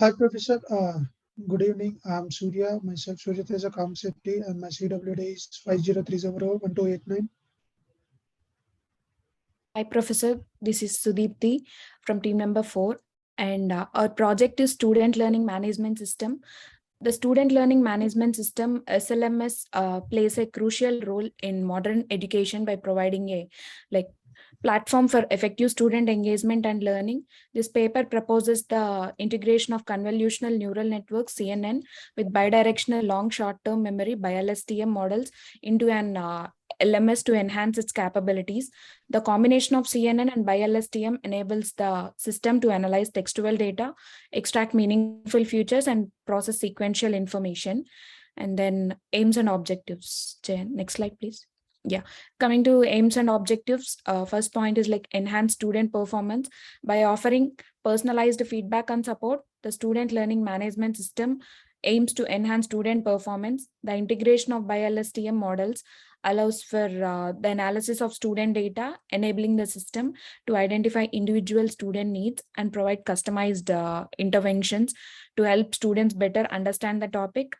Hi, Professor. Good evening. I'm Surya, myself Surya Teja Kamsetti, and my CWD is 50301289. Hi, Professor. This is Sudipti from team number 4. And our project is Student Learning Management System. The Student Learning Management System, SLMS, plays a crucial role in modern education by providing a platform for effective student engagement and learning. This paper proposes the integration of convolutional neural networks, CNN, with bidirectional long short-term memory, BI-LSTM models into an LMS to enhance its capabilities. The combination of CNN and BI-LSTM enables the system to analyze textual data, extract meaningful features, and process sequential information. And then aims and objectives. Jen, next slide, please. Yeah, coming to aims and objectives, first point is enhance student performance by offering personalized feedback and support. The student learning management system aims to enhance student performance. The integration of BI-LSTM models allows for the analysis of student data, enabling the system to identify individual student needs and provide customized interventions to help students better understand the topic.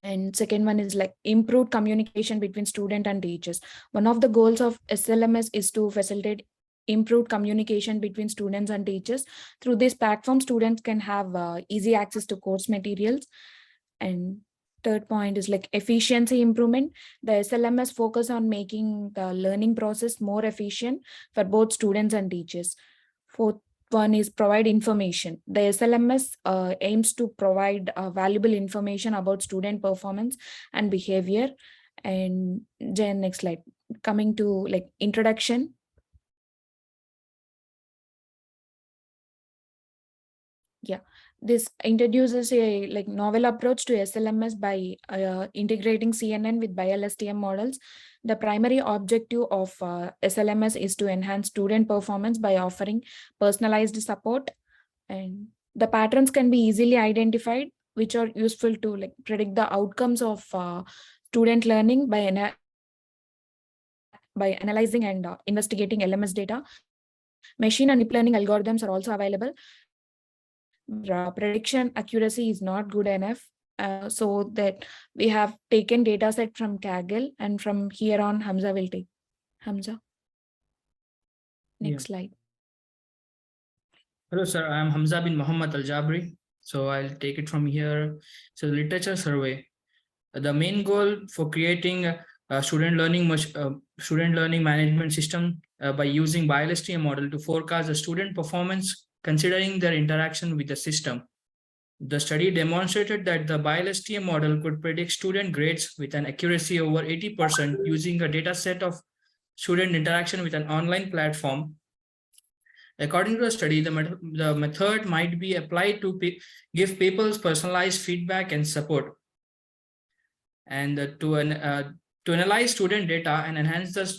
And second one is improved communication between student and teachers. One of the goals of SLMS is to facilitate improved communication between students and teachers. Through this platform, students can have easy access to course materials. And third point is efficiency improvement. The SLMS focus on making the learning process more efficient for both students and teachers. Fourth one is provide information. The SLMS aims to provide valuable information about student performance and behavior. And then next slide, coming to introduction. Yeah, this introduces a novel approach to SLMS by integrating CNN with BI-LSTM models. The primary objective of SLMS is to enhance student performance by offering personalized support, and the patterns can be easily identified, which are useful to predict the outcomes of student learning by analyzing and investigating LMS data. Machine and deep learning algorithms are also available. Prediction accuracy is not good enough. So that we have taken data set from Kaggle, and from here on Hamza will take. Hamza. Next slide. Hello, sir. I am Hamza bin Muhammad Al-Jabri. So I'll take it from here. So the literature survey. The main goal for creating a student learning management system by using BI-LSTM model to forecast the student performance considering their interaction with the system. The study demonstrated that the BI-LSTM model could predict student grades with an accuracy over 80% using a data set of student interaction with an online platform. According to the study, the method might be applied to give people's personalized feedback and support. And to analyze student data and enhance the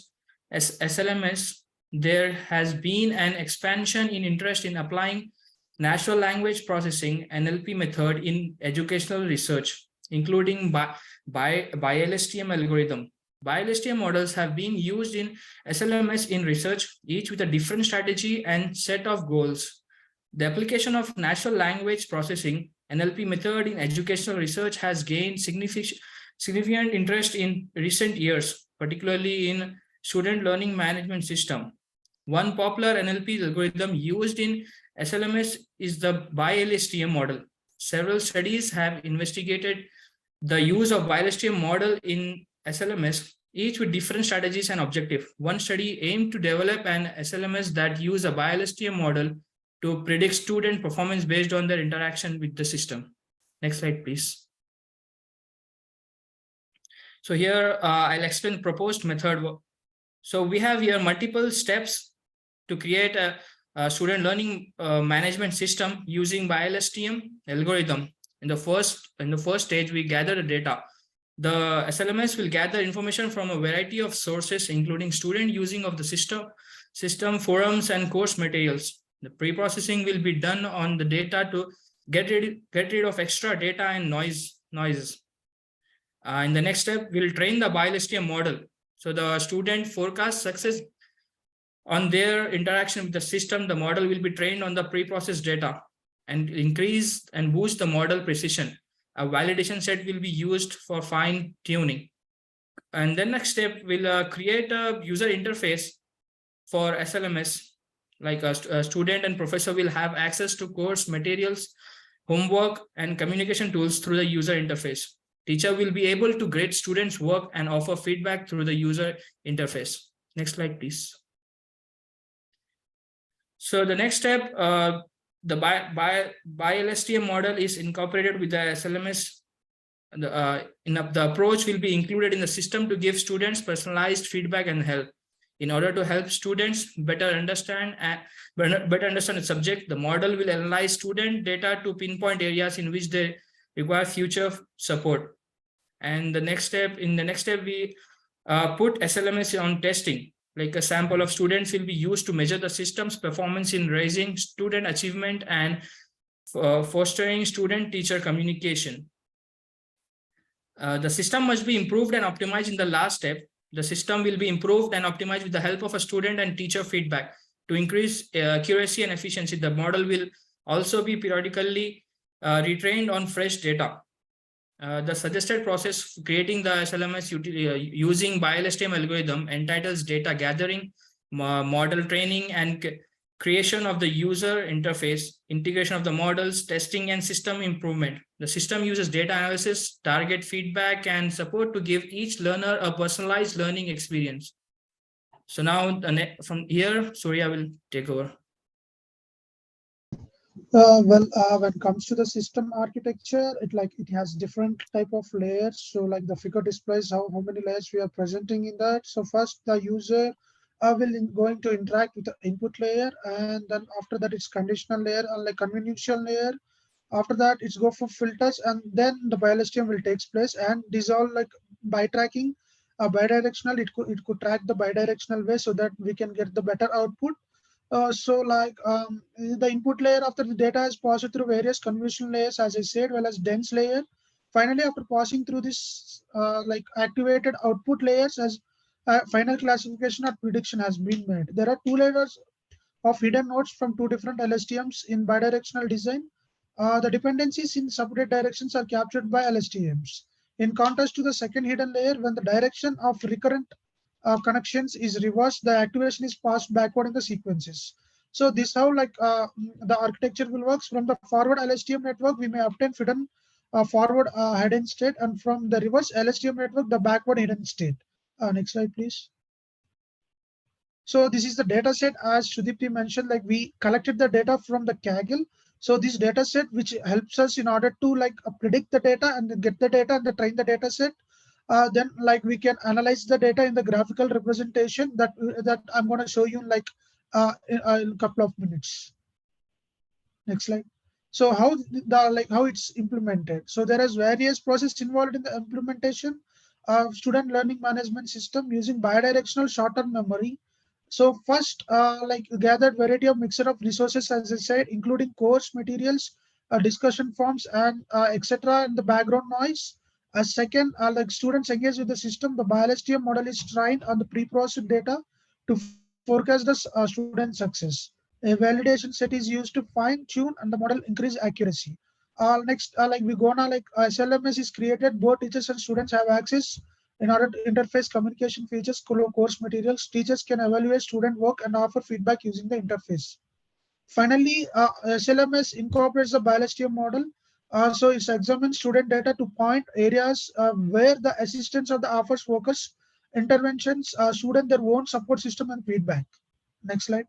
SLMS, there has been an expansion in interest in applying natural language processing NLP method in educational research, including BI-LSTM algorithm. BI-LSTM models have been used in SLMS in research, each with a different strategy and set of goals. The application of natural language processing NLP method in educational research has gained significant interest in recent years, particularly in student learning management system. One popular NLP algorithm used in SLMS is the BI-LSTM model. Several studies have investigated the use of BI-LSTM model in SLMS, each with different strategies and objectives. One study aimed to develop an SLMS that used a BI-LSTM model to predict student performance based on their interaction with the system. Next slide, please. So here I'll explain the proposed method. So we have here multiple steps to create a student learning management system using BI-LSTM algorithm. In the first stage, we gather the data. The SLMS will gather information from a variety of sources, including student using of the system forums and course materials. The pre-processing will be done on the data to get rid of extra data and noises. In the next step, we'll train the BI-LSTM model. So the student forecast success on their interaction with the system. The model will be trained on the pre-processed data. and increase and boost the model precision. A validation set will be used for fine tuning. And then next step will create a user interface for SLMS. Like a student and professor will have access to course materials, homework, and communication tools through the user interface. Teacher will be able to grade students' work and offer feedback through the user interface. Next slide, please. So the next step, the BI-LSTM model is incorporated with the SLMS. The approach will be included in the system to give students personalized feedback and help. In order to help students better understand the subject, the model will analyze student data to pinpoint areas in which they require future support. And in the next step, we put SLMS on testing. Like a sample of students will be used to measure the system's performance in raising student achievement and fostering student-teacher communication. The system must be improved and optimized in the last step. The system will be improved and optimized with the help of a student and teacher feedback to increase accuracy and efficiency. The model will also be periodically retrained on fresh data. The suggested process for creating the SLMS using BI-LSTM algorithm entitles data gathering, model training, and creation of the user interface, integration of the models, testing, and system improvement. The system uses data analysis, target feedback, and support to give each learner a personalized learning experience. So now from here, Surya will take over. When it comes to the system architecture, it has different type of layers. So like the figure displays how many layers we are presenting in that. So first the user going to interact with the input layer, and then after that it's conditional layer and like convolutional layer. After that it's go for filters, and then the BI-LSTM will takes place, and these all like by tracking bidirectional. It could track the bidirectional way so that we can get the better output. The input layer after the data is passed through various convolutional layers, as I said, well as dense layer. Finally, after passing through this like activated output layers, as final classification or prediction has been made. There are two layers of hidden nodes from two different LSTMs in bidirectional design. The dependencies in separate directions are captured by LSTMs. In contrast to the second hidden layer, when the direction of recurrent connections is reversed, the activation is passed backward in the sequences. So this how the architecture will work. From the forward LSTM network, we may obtain hidden forward hidden state, and from the reverse LSTM network, the backward hidden state. Next slide, please. So this is the data set, as Sudipti mentioned, like we collected the data from the Kaggle. So this data set, which helps us in order to predict the data and get the data and train the data set. Then we can analyze the data in the graphical representation that I'm going to show you in a couple of minutes. Next slide. So how it's implemented. So there is various processes involved in the implementation of student learning management system using bidirectional short-term memory. So first, gathered variety of mixture of resources, as I said, including course materials, discussion forums, and etc. and the background noise. Second, students engage with the system. The BI-LSTM model is trained on the pre-processed data to forecast the student success. A validation set is used to fine-tune and the model increase accuracy. Next, SLMS is created. Both teachers and students have access in order to interface communication features, course materials. Teachers can evaluate student work and offer feedback using the interface. Finally, SLMS incorporates the BI-LSTM model. So it examines student data to point areas where the assistance of the offers focus interventions, student their own support system and feedback. Next slide.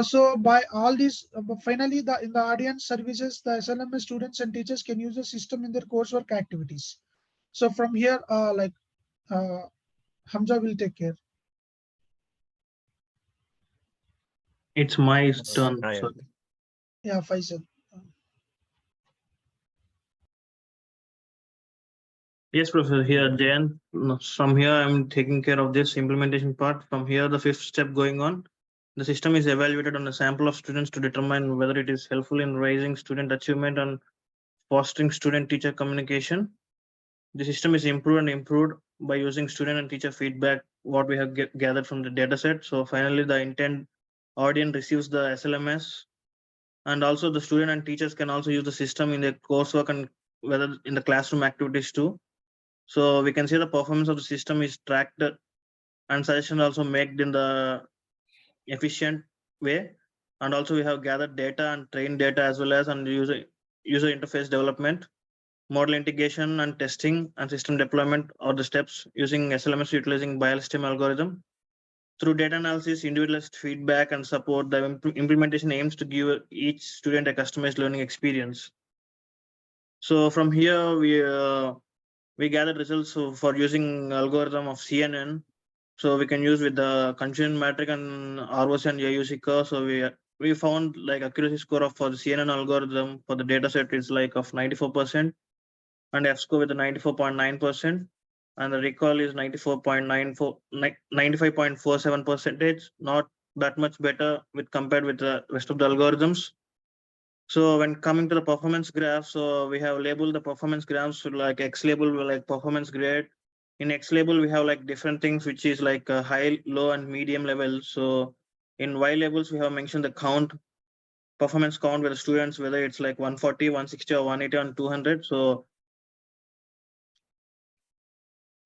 So by all these, finally, in the audience services, the SLMS students and teachers can use the system in their coursework activities. So from here, Hamza will take care. It's my turn. Yeah, Faisal. Yes, Professor. Here, Jayan. From here, I'm taking care of this implementation part. From here, the fifth step going on. The system is evaluated on a sample of students to determine whether it is helpful in raising student achievement and fostering student-teacher communication. The system is improved by using student and teacher feedback, what we have gathered from the data set. So finally, the intent audience receives the SLMS And also the student and teachers can also use the system in their coursework and whether in the classroom activities too. So we can see the performance of the system is tracked and suggestions also made in the efficient way. And also we have gathered data and trained data as well as and user interface development, model integration and testing and system deployment are the steps using SLMS utilizing BI-LSTM algorithm. Through data analysis, individualized feedback and support, the implementation aims to give each student a customized learning experience. So from here, we gathered results for using algorithm of CNN. So we can use with the confusion metric and ROC and AUC curve. So we found like accuracy score of for the CNN algorithm for the data set is like of 94%, and F score with the 94.9%, and the recall is 95.47 percentage, not that much better with compared with the rest of the algorithms. So when coming to the performance graph, so we have labeled the performance graphs like X label like performance grade. In X label, we have like different things, which is like a high, low, and medium level. So in Y labels, we have mentioned the count, performance count with the students, whether it's like 140, 160, or 180, and 200. So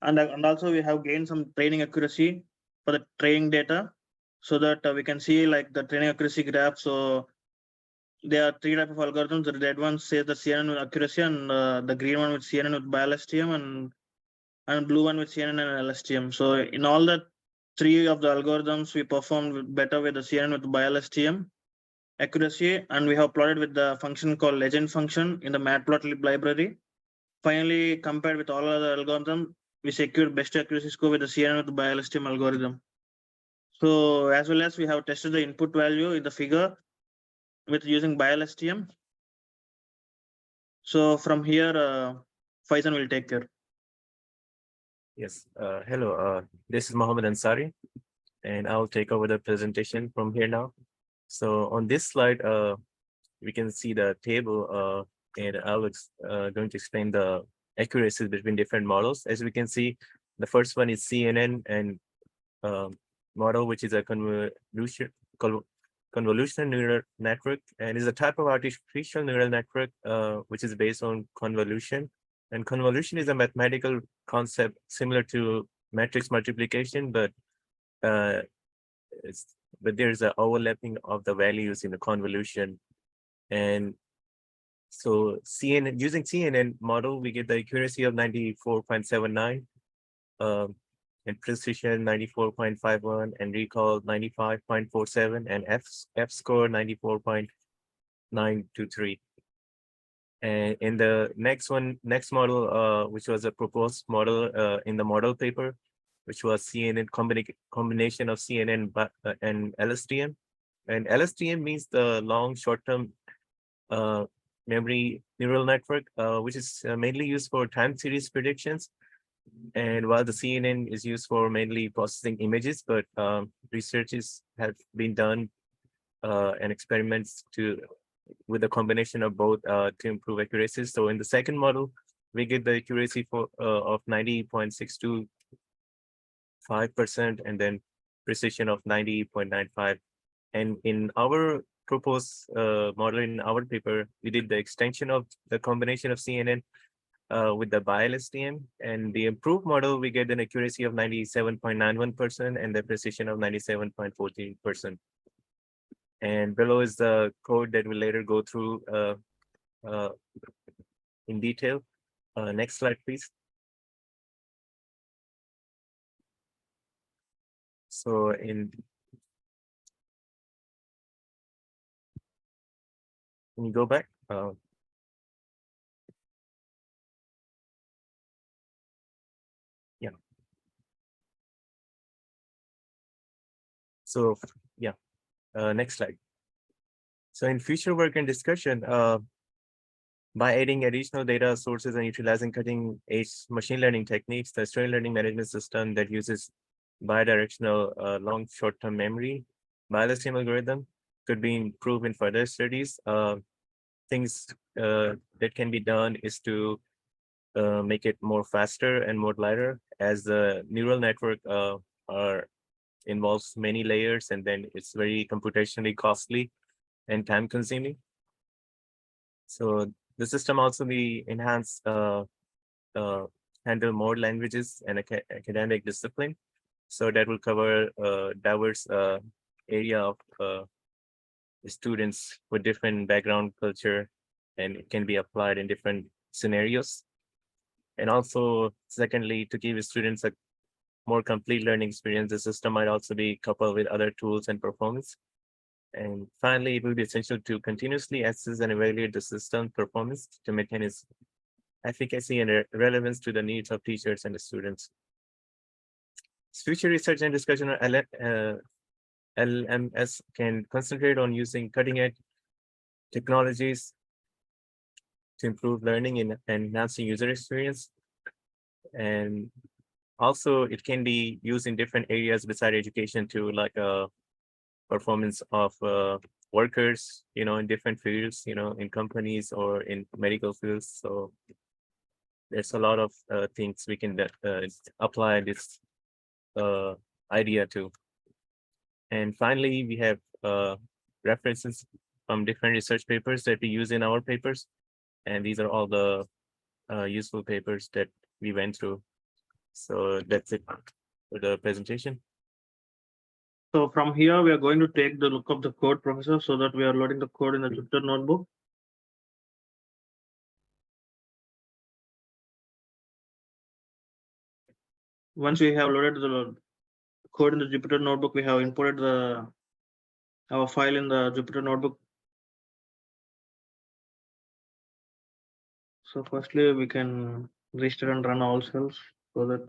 and also we have gained some training accuracy for the training data, so that we can see like the training accuracy graph. So there are three type of algorithms. The red one says the CNN with accuracy, and the green one with CNN with BI-LSTM, and blue one with CNN and LSTM. So in all the three of the algorithms, we performed better with the CNN with BI-LSTM accuracy, and we have plotted with the function called legend function in the matplotlib library. Finally, compared with all other algorithms, we secured best accuracy score with the CNN with the BI-LSTM algorithm. So as well as we have tested the input value in the figure with using BI-LSTM. So from here, Faizan will take care. Yes, hello, this is Mohammed Ansari, and I'll take over the presentation from here now. So on this slide, we can see the table, and I'll going to explain the accuracies between different models. As we can see, the first one is CNN and model, which is a convolutional neural network, and is a type of artificial neural network which is based on convolution. And convolution is a mathematical concept similar to matrix multiplication, but there's an overlapping of the values in the convolution. And so using CNN model, we get the accuracy of 94.79, and precision 94.51, and recall 95.47, and F score 94.923. And in the next model, which was a proposed model in the model paper, which was CNN combination of CNN and LSTM. And LSTM means the long short-term memory neural network, which is mainly used for time series predictions. And while the CNN is used for mainly processing images, but researches have been done and experiments with a combination of both to improve accuracy. So in the second model, we get the accuracy of 90.625%, and then precision of 90.95. And in our proposed model in our paper, we did the extension of the combination of CNN with the BI-LSTM, and the improved model, we get an accuracy of 97.91% and the precision of 97.14%. And below is the code that we'll later go through in detail. Next slide, please. So can you go back? Yeah. So yeah, next slide. So in future work and discussion, by adding additional data sources and utilizing cutting-edge machine learning techniques, the student learning management system that uses bidirectional long short-term memory BI-LSTM algorithm could be improved in further studies. Things that can be done is to make it more faster and more lighter, as the neural network involves many layers, and then it's very computationally costly and time consuming. So the system also be enhanced, handle more languages and academic discipline. So that will cover diverse area of students with different background, culture, and it can be applied in different scenarios. And also, secondly, to give students a more complete learning experience, the system might also be coupled with other tools and performance. And finally, it will be essential to continuously assess and evaluate the system performance to maintain its efficacy and relevance to the needs of teachers and the students. Future research and discussion on LMS can concentrate on using cutting-edge technologies to improve learning and enhancing user experience. And also, it can be used in different areas beside education to like performance of workers, in different fields, in companies or in medical fields. So there's a lot of things we can apply this idea to. And finally, we have references from different research papers that we use in our papers. And these are all the useful papers that we went through. So that's it for the presentation. So from here, we are going to take the look of the code, Professor, so that we are loading the code in the Jupyter notebook. Once we have loaded the code in the Jupyter notebook, we have imported our file in the Jupyter notebook. So firstly, we can register and run ourselves so that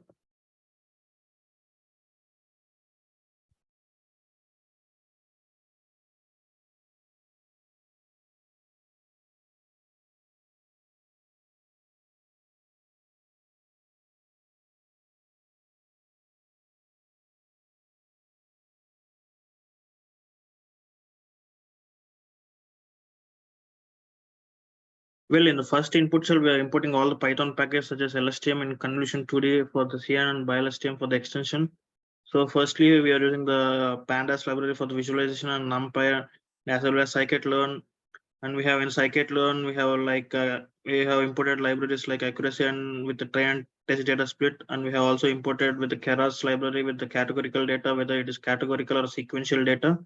well, in the first input cell, we are importing all the Python packages such as LSTM and convolution 2D for the CNN and BI-LSTM for the extension. So firstly, we are using the pandas library for the visualization and NumPy as well as scikit-learn. And we have in scikit-learn, we have imported libraries like accuracy and with the try and test data split. And we have also imported with the Keras library with the categorical data, whether it is categorical or sequential data.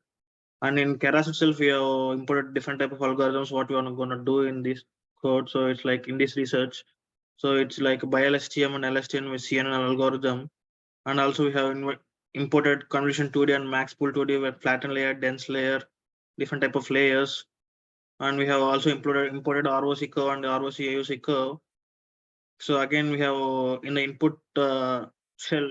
And in Keras itself, we have imported different type of algorithms, what we are going to do in this code. So it's like in this research. So it's like BI-LSTM and LSTM with CNN algorithm. And also we have imported convolution 2D and max pool 2D with flattened layer, dense layer, different type of layers. And we have also imported ROC curve and ROC AUC curve. So again, we have in the input cell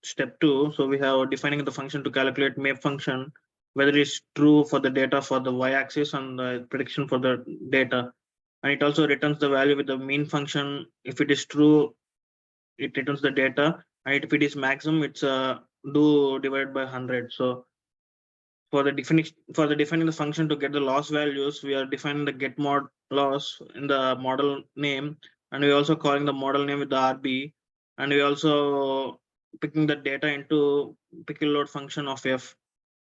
step 2. So we have defining the function to calculate map function, whether it's true for the data for the y-axis and the prediction for the data. And it also returns the value with the mean function. If it is true, it returns the data. And if it is maximum, it's do divided by 100. So for the defining the function to get the loss values, we are defining the get mod loss in the model name, and we also calling the model name with the RB, and we also picking the data into pickle load function of f,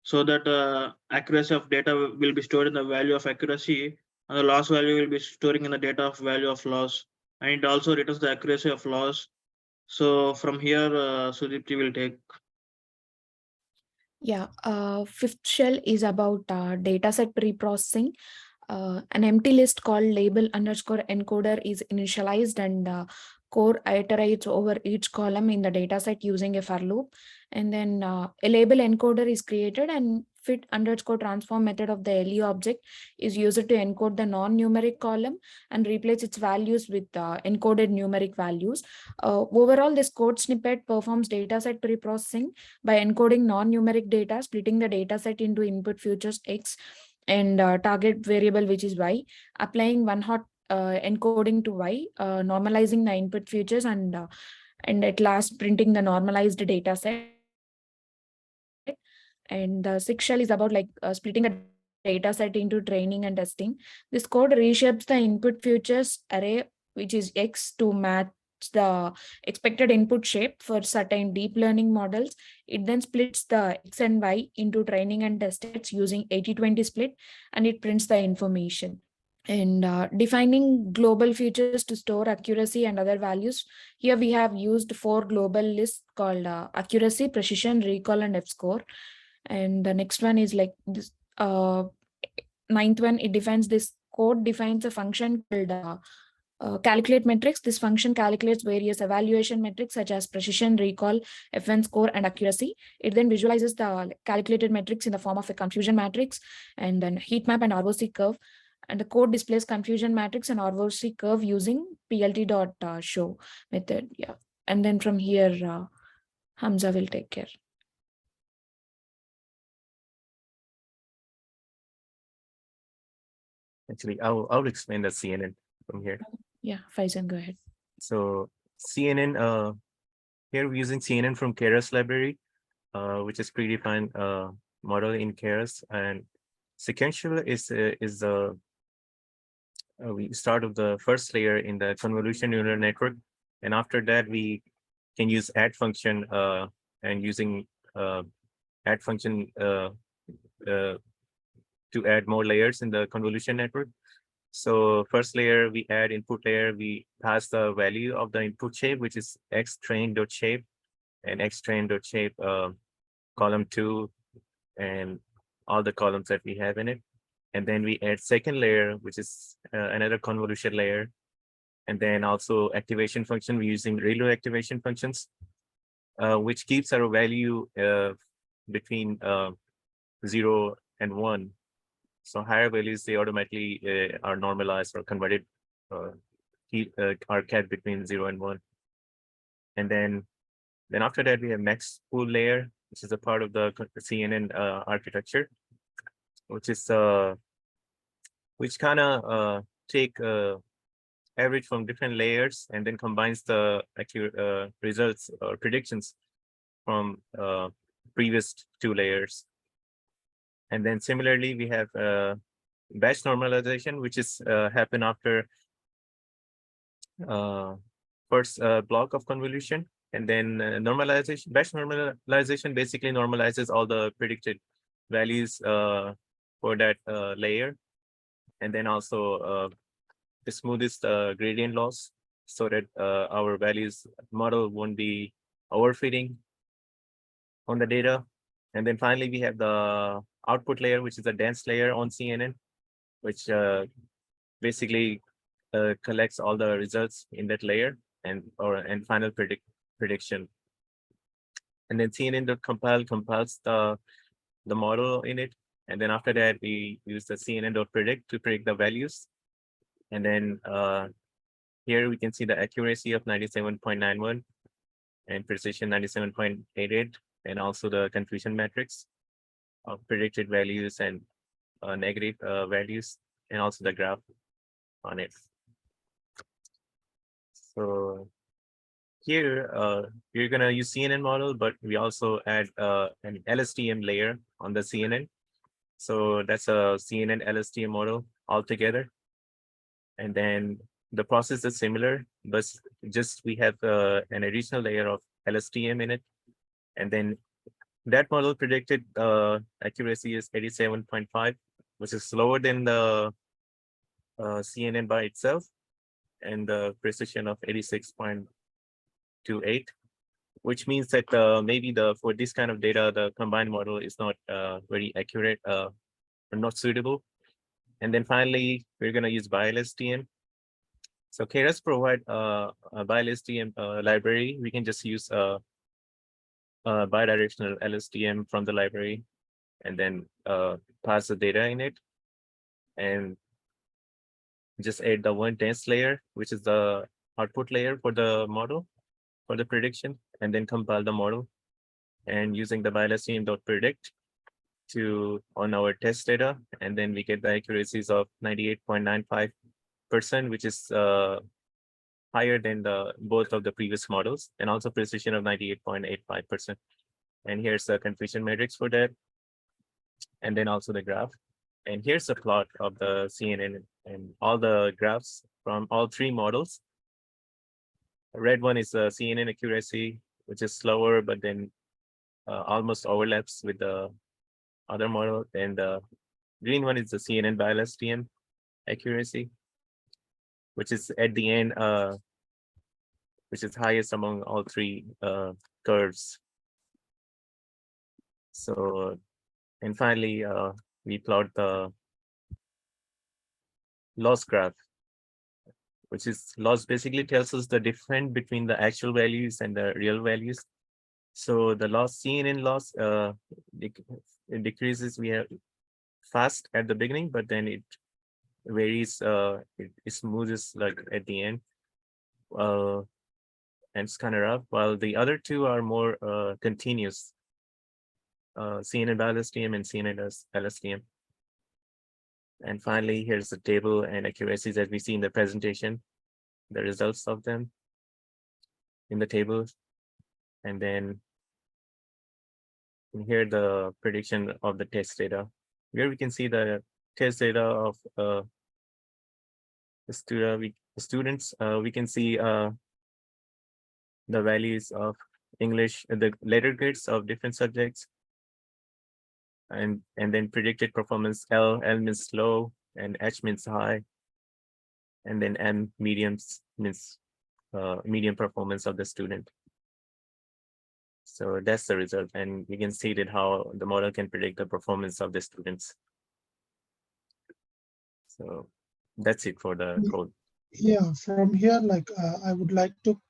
so that accuracy of data will be stored in the value of accuracy, and the loss value will be storing in the data of value of loss, and it also returns the accuracy of loss. So from here, Sudipti will take. Yeah, fifth shell is about dataset preprocessing. An empty list called label underscore encoder is initialized and core iterates over each column in the dataset using a for loop. And then a label encoder is created, and fit underscore transform method of the LU object is used to encode the non-numeric column and replace its values with encoded numeric values. Overall, this code snippet performs dataset preprocessing by encoding non-numeric data, splitting the dataset into input futures X and target variable, which is Y, applying one hot encoding to Y, normalizing the input futures, and at last printing the normalized data set. And the sixth shell is about splitting the data set into training and testing. This code reshapes the input futures array, which is X, to match the expected input shape for certain deep learning models. It then splits the X and Y into training and test sets using 80-20 split, and it prints the information. And defining global features to store accuracy and other values. Here we have used 4 global lists called accuracy, precision, recall, and F-score. And the next one is like this. Ninth one, it defines this code defines a function called calculate metrics. This function calculates various evaluation metrics such as precision, recall, FN score, and accuracy. It then visualizes the calculated metrics in the form of a confusion matrix and then heat map and ROC curve. And the code displays confusion matrix and ROC curve using plt.show method. Yeah. And then from here, Hamza will take care. Actually, I'll explain the CNN from here. Yeah, Faizan, go ahead. So CNN, here we're using CNN from Keras library, which is predefined model in Keras, and sequential is the we start with the first layer in the convolution neural network, and after that we can use add function and using add function to add more layers in the convolution network. So first layer, we add input layer, we pass the value of the input shape, which is xtrain.shape and xtrain.shape column 2 and all the columns that we have in it. And then we add second layer, which is another convolution layer. And then also activation function, we're using ReLU activation functions, which keeps our value between 0 and 1. So higher values, they automatically are normalized or converted, are kept between 0 and 1. And then after that, we have max pool layer, which is a part of the CNN architecture, which is which kind of take average from different layers and then combines the accurate results or predictions from previous 2 layers. And then similarly, we have batch normalization, which is happen after first block of convolution, and then normalization. Batch normalization basically normalizes all the predicted values for that layer, and then also smoothes the gradient loss so that our values model won't be overfitting on the data. And then finally, we have the output layer, which is a dense layer on CNN, which basically collects all the results in that layer and final prediction. And then CNN.compile compiles the model in it. And then after that, we use the CNN.predict to predict the values. And then here we can see the accuracy of 97.91 and precision 97.88, and also the confusion matrix of predicted values and negative values, and also the graph on it. So here we're gonna use CNN model, but we also add an LSTM layer on the CNN. So that's a CNN LSTM model altogether. And then the process is similar, but just we have an additional layer of LSTM in it. And then that model predicted accuracy is 87.5, which is slower than the CNN by itself, and the precision of 86.28, which means that maybe for this kind of data, the combined model is not very accurate or not suitable. And then finally, we're going to use BI-LSTM. So Keras provide a BI-LSTM library. We can just use bidirectional LSTM from the library and then pass the data in it, and just add the one dense layer, which is the output layer for the model for the prediction, and then compile the model, and using the BI-LSTM.predict on our test data, and then we get the accuracies of 98.95%, which is higher than both of the previous models, and also precision of 98.85%. And here's the confusion matrix for that, and then also the graph. And here's the plot of the CNN and all the graphs from all 3 models. The red one is the CNN accuracy, which is slower, but then almost overlaps with the other model. And the green one is the CNN BI-LSTM. accuracy, which is at the end, which is highest among all three curves. So, and finally, we plot the loss graph, which is loss basically tells us the difference between the actual values and the real values. So the loss seen in loss, it decreases. We have fast at the beginning, but then it varies. It smooths like at the end, and it's kind of rough. While the other two are more continuous. CNN BI-LSTM and CNN LSTM. And finally, here's the table and accuracies that we see in the presentation, the results of them in the table. And then here the prediction of the test data. Here we can see the test data of the students. We can see the values of English, the letter grades of different subjects. And then predicted performance. L means low and H means high, and then M mediums means medium performance of the student. So that's the result, and we can see that how the model can predict the performance of the students. So that's it for the code. Yeah, from here, like I would like to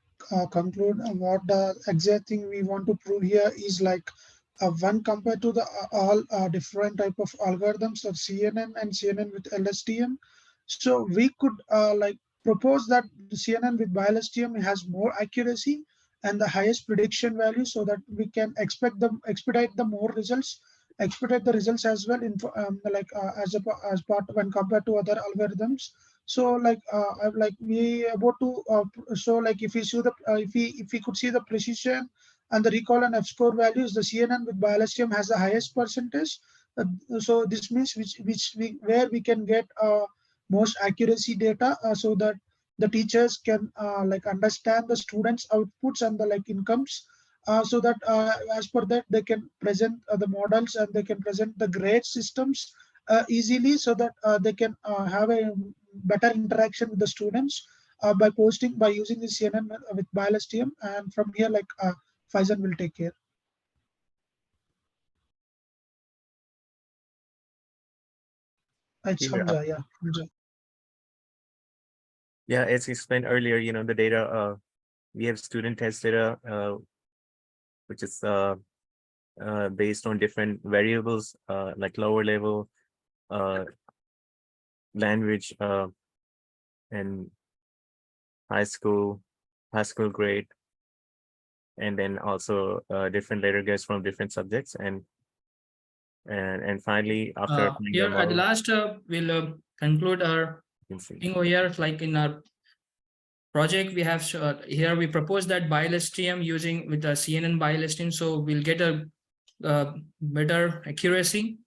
conclude what the exact thing we want to prove here is like when compared to the all different type of algorithms of CNN and CNN with LSTM. So we could like propose that the CNN with BI-LSTM has more accuracy and the highest prediction value, so that we can expedite the more results, expedite the results as well in as part when compared to other algorithms. So like we about to so like if we see the if we could see the precision and the recall and F-score values, the CNN with BI-LSTM has the highest percentage. So this means where we can get most accuracy data, so that the teachers can like understand the students' outputs and the like incomes, so that as per that they can present the models and they can present the grade systems easily, so that they can have a better interaction with the students by using the CNN with BI-LSTM. And from here, like Faizan will take care. It's Here, Hamza, yeah, Hamza. yeah, as explained earlier, the data, we have student test data, which is based on different variables, like lower level, language, and high school grade, and then also different letter grades from different subjects, and finally after applying Here the at the model, last, we'll conclude our you can see. thing over here. Like in our project, we have here we propose that BI-LSTM using with the CNN BI-LSTM, so we'll get a better accuracy.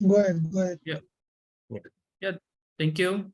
Go ahead. Yeah. Thank you.